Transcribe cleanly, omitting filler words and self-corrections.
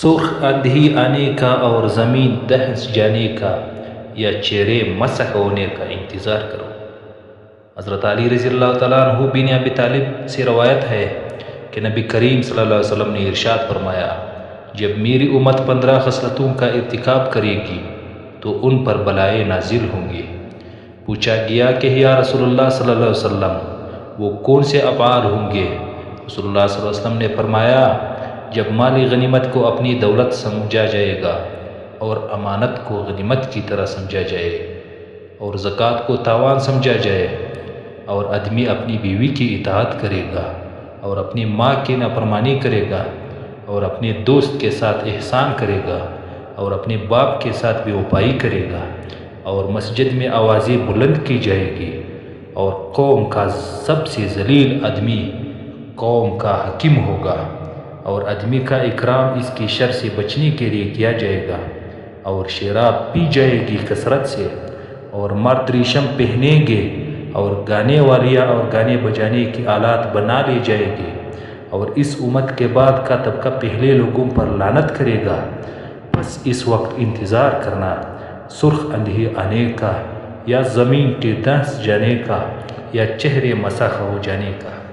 سرخ اندھی آنے کا اور زمین دہس جانے کا یا چہرے مسح ہونے کا انتظار کرو۔ حضرت علی رضی اللہ تعالیٰ عنہ بن ابی طالب سے روایت ہے کہ نبی کریم صلی اللہ علیہ وسلم نے ارشاد فرمایا، جب میری امت 15 خصلتوں کا ارتکاب کرے گی تو ان پر بلائیں نازل ہوں گی۔ پوچھا گیا کہ یا رسول اللہ صلی اللہ علیہ وسلم وہ کون سے افعال ہوں گے؟ رسول اللہ صلی اللہ علیہ وسلم نے فرمایا، جب مال غنیمت کو اپنی دولت سمجھا جائے گا اور امانت کو غنیمت کی طرح سمجھا جائے اور زکوٰۃ کو تاوان سمجھا جائے اور آدمی اپنی بیوی کی اطاعت کرے گا اور اپنی ماں کی نافرمانی کرے گا اور اپنے دوست کے ساتھ احسان کرے گا اور اپنے باپ کے ساتھ بے وفائی کرے گا اور مسجد میں آوازیں بلند کی جائے گی اور قوم کا سب سے ذلیل آدمی قوم کا حاکم ہوگا اور آدمی کا اکرام اس کی شر سے بچنے کے لیے کیا جائے گا اور شراب پی جائے گی کثرت سے اور مرد ریشم پہنیں گے اور گانے والیاں اور گانے بجانے کی آلات بنا لی جائے گی اور اس امت کے بعد کا طبقہ پہلے لوگوں پر لعنت کرے گا۔ بس اس وقت انتظار کرنا سرخ اندھی آنے کا یا زمین کے دھنس جانے کا یا چہرے مسخ ہو جانے کا۔